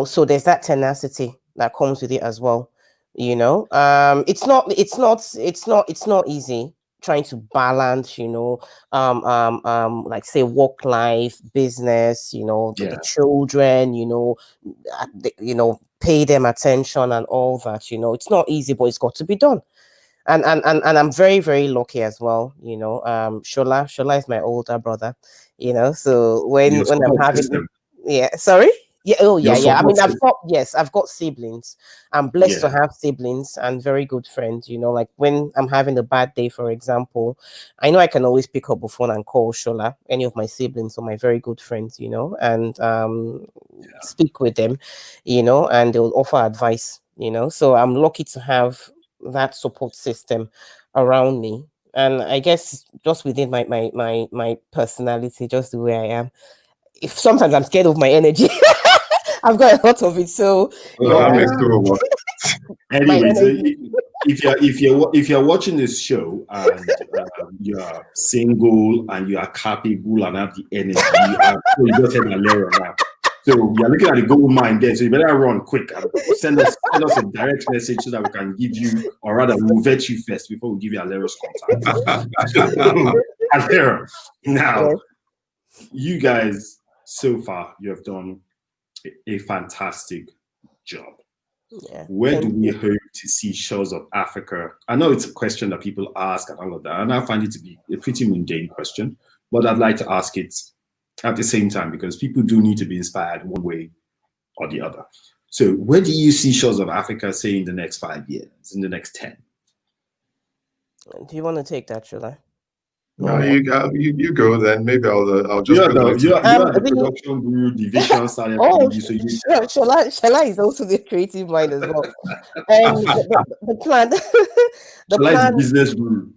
so there's that tenacity that comes with it as well. It's not easy trying to balance, like say work life, business, the children, pay them attention and all that. It's not easy, but it's got to be done. And I'm very, very lucky as well. Shola is my older brother. So when I'm having system. Sorry. I mean, system. I've got siblings. I'm blessed to have siblings and very good friends. Like when I'm having a bad day, for example, I know I can always pick up the phone and call Shola, any of my siblings or my very good friends, and speak with them, and they'll offer advice, so I'm lucky to have that support system around me. And I guess just within my personality, just the way I am, if sometimes I'm scared of my energy, I've got a lot of it. So that makes 2 of us. Anyway, so if you're watching this show and you're single and you are capable and have the energy, you just had Alero now. So you're looking at the gold mine there. So you better run quick and send us a direct message so that we can give you, or rather, we'll vet you first before we give you Alero's contact. Alero, now, you guys, so far, you have done a fantastic job. Yeah. Where do we hope to see Shores of Africa? I know it's a question that people ask and all of that, and I find it to be a pretty mundane question, but I'd like to ask it at the same time, because people do need to be inspired one way or the other. So where do you see Shores of Africa, say, in the next 5 years, in the next 10? Do you want to take that, Shola? No, you go then. Maybe I'll just you're the production guru division started. Shola is also the creative mind as well. The plan is business guru.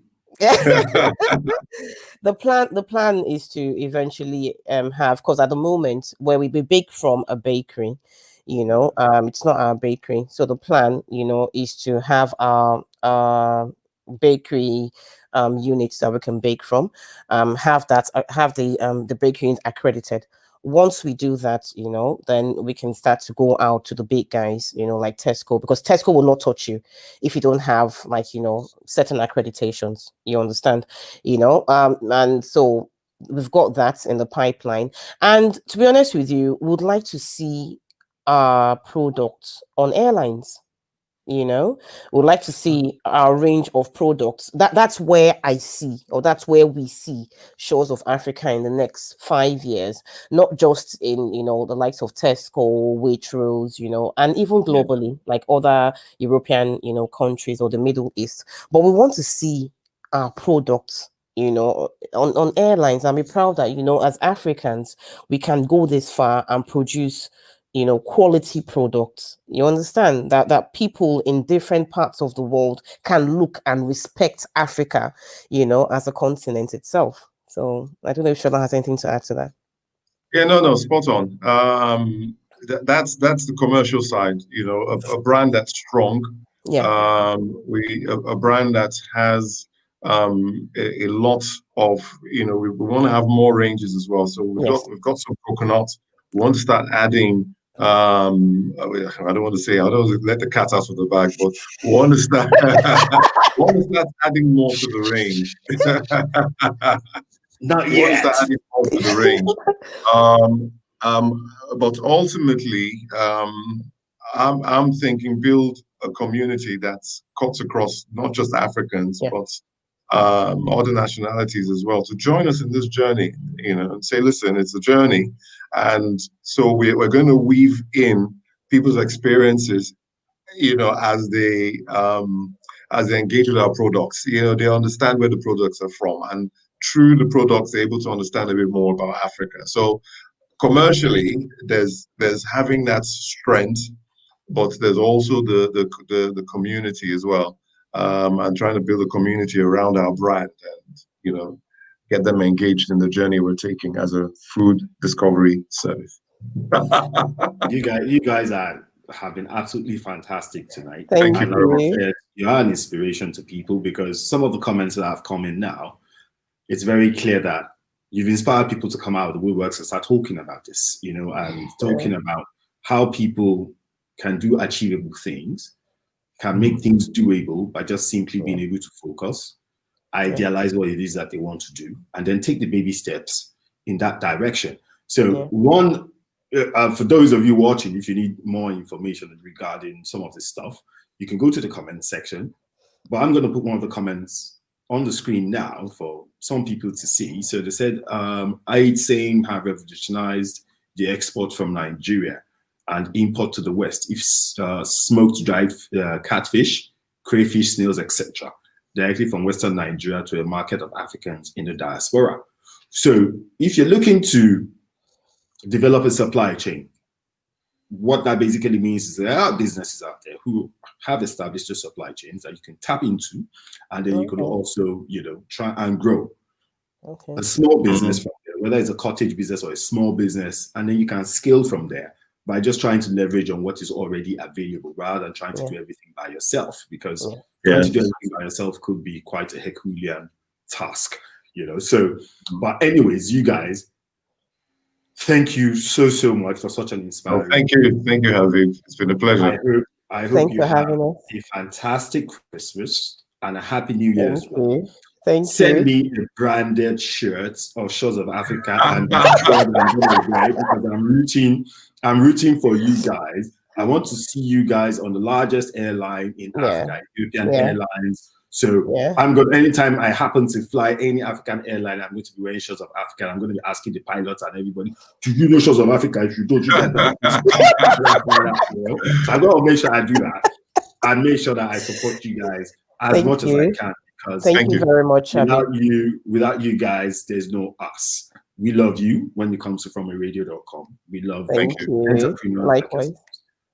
The plan is to eventually have, because at the moment where we bake from a bakery, it's not our bakery. So the plan, is to have our bakery units that we can bake from, have the bakery accredited. Once we do that, then we can start to go out to the big guys, like Tesco, because Tesco will not touch you if you don't have certain accreditations. You understand, and so we've got that in the pipeline. And to be honest with you, would like to see our products on airlines. Would like to see our range of products. That's where I see, or that's where we see Shores of Africa in the next 5 years, not just in the likes of Tesco, Waitrose, and even globally, like other European countries or the Middle East. But we want to see our products on airlines, and be proud that as Africans we can go this far and produce quality products. You understand that people in different parts of the world can look and respect Africa, as a continent itself. So I don't know if Shola has anything to add to that. Yeah, no, spot on. That's the commercial side. A brand that's strong. Yeah. A brand that has a lot of we want to have more ranges as well. So we've got some coconut. We want to start adding. I don't want to let the cat out of the bag, but we want to start adding more to the range. Not yet. Start adding more to the range. But ultimately, I'm thinking build a community that cuts across not just Africans, Yeah. but other nationalities as well, to join us in this journey, and say, listen, it's a journey. And so we're going to weave in people's experiences, as they engage with our products. They understand where the products are from, and through the products, they're able to understand a bit more about Africa. So commercially, there's having that strength, but there's also the community as well, and trying to build a community around our brand, and get them engaged in the journey we're taking as a food discovery service. You guys have been absolutely fantastic tonight. Thank you very much. much. You are an inspiration to people, because some of the comments that have come in now, it's very clear that you've inspired people to come out of the woodworks and start talking about this, and talking about how people can do achievable things, can make things doable by just simply being able to focus, idealize what it is that they want to do, and then take the baby steps in that direction. So for those of you watching, if you need more information regarding some of this stuff, you can go to the comment section. But I'm going to put one of the comments on the screen now for some people to see. So they said, I'd saying have revolutionized the export from Nigeria and import to the West. If smoked dried catfish, crayfish, snails, etc., directly from Western Nigeria to a market of Africans in the diaspora. So if you're looking to develop a supply chain, what that basically means is there are businesses out there who have established the supply chains that you can tap into, and then you can also, try and grow a small business from there, whether it's a cottage business or a small business, and then you can scale from there by just trying to leverage on what is already available rather than trying to do everything by yourself, because trying to do everything by yourself could be quite a Herculean task, So, but anyways, you guys, thank you so much for such an inspiring. Thank you, Habib. It's been a pleasure. I hope you have a fantastic Christmas and a happy New Year as well. Send me a branded shirt of Shores of Africa, and because I'm rooting for you guys. I want to see you guys on the largest airline in Africa, European Airlines. So I'm going, anytime I happen to fly any African airline, I'm going to be wearing Shores of Africa. I'm going to be asking the pilots and everybody, do you know Shores of Africa? If you don't, you get that. So I'm going to make sure I do that and make sure that I support you guys as much as I can. Because thank you very much. Without you guys, there's no us. We love you when it comes to fromaradio.com. We love entrepreneurs likewise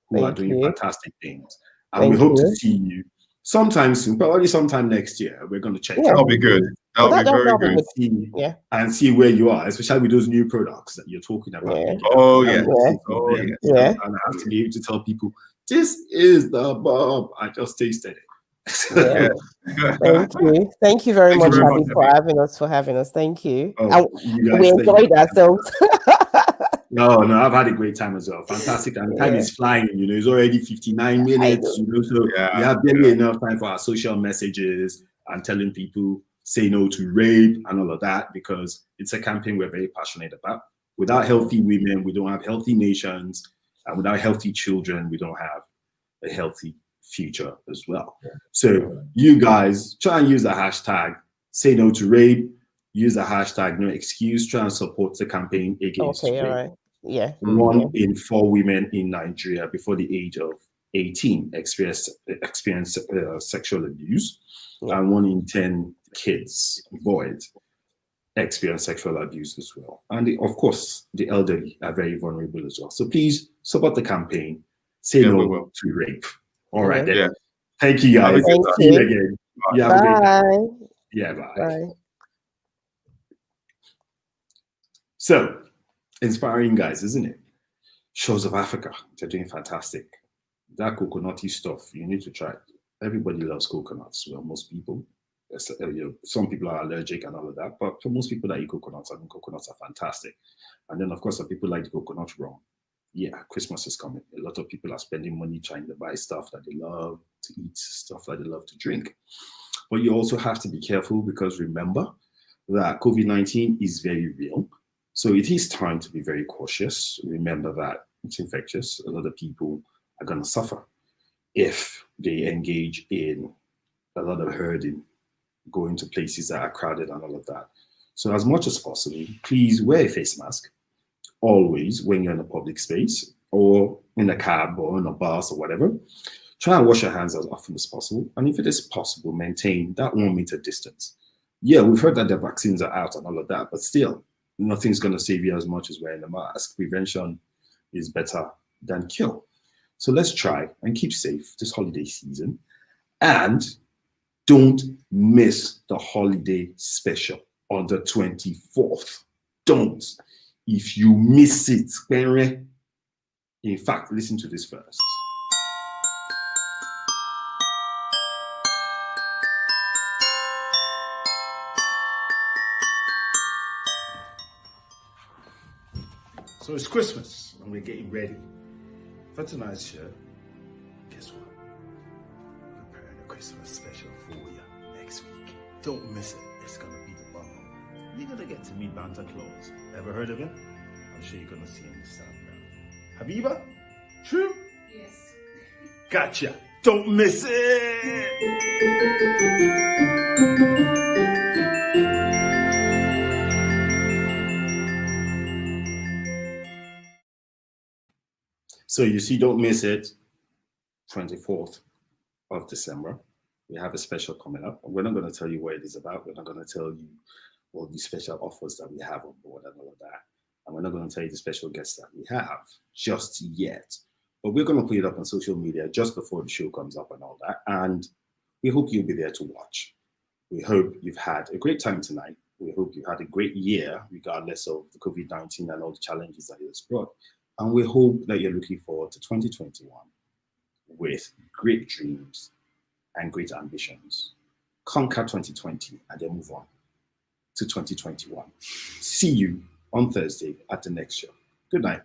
who are doing fantastic things. And we hope to see you sometime soon, probably sometime next year. We're going to check. That'll be good. That'll be very good. And see where you are, especially with those new products that you're talking about. And I have to be able to tell people, this is the bomb. I just tasted it. Thank you very much, Habib, for having us. Thank you. We enjoyed ourselves. No, I've had a great time as well. Fantastic. And time is flying, it's already 59 minutes, so we have barely enough time for our social messages and telling people say no to rape and all of that, because it's a campaign we're very passionate about. Without healthy women, we don't have healthy nations, and without healthy children, we don't have a healthy future as well. So you guys try and use the hashtag say no to rape, use the hashtag no excuse, try and support the campaign against rape. 1 in 4 women in Nigeria before the age of 18 experience sexual abuse, and 1 in 10 kids, boys, experience sexual abuse as well. And of course, the elderly are very vulnerable as well. So please support the campaign, say no to rape. All right, then. Thank you, guys. See you again. Bye. Bye. So, inspiring guys, isn't it? Shores of Africa, they're doing fantastic. That coconutty stuff, you need to try it. Everybody loves coconuts. Well, most people. Some people are allergic and all of that, but for most people that eat coconuts, coconuts are fantastic. And then, of course, some people like the coconut rum. Christmas is coming. A lot of people are spending money trying to buy stuff that they love to eat, stuff that they love to drink. But you also have to be careful, because remember that COVID-19 is very real. So it is time to be very cautious. Remember that it's infectious. A lot of people are going to suffer if they engage in a lot of herding, going to places that are crowded and all of that. So as much as possible, please wear a face mask always when you're in a public space or in a cab or in a bus or whatever. Try and wash your hands as often as possible. And if it is possible, maintain that 1 meter distance. Yeah, we've heard that the vaccines are out and all of that, but still, nothing's going to save you as much as wearing a mask. Prevention is better than cure. So let's try and keep safe this holiday season. And don't miss the holiday special on the 24th. Don't. If you miss it, in fact, listen to this first. So it's Christmas and we're getting ready for tonight's show. Guess what? We're preparing a Christmas special for you next week. Don't miss it. It's gonna be the bomb. You're gonna get to meet Santa Claus. Ever heard of him? I'm sure you're gonna see him this time around. Habiba? True? Yes. Gotcha. Don't miss it. So you see, don't miss it. 24th of December. We have a special coming up. We're not going to tell you what it is about. We're not going to tell you all the special offers that we have on board and all of that. And we're not going to tell you the special guests that we have just yet. But we're going to put it up on social media just before the show comes up and all that. And we hope you'll be there to watch. We hope you've had a great time tonight. We hope you had a great year, regardless of the COVID-19 and all the challenges that it has brought. And we hope that you're looking forward to 2021 with great dreams and great ambitions. Conquer 2020 and then move on to 2021. See you on Thursday at the next show. Good night.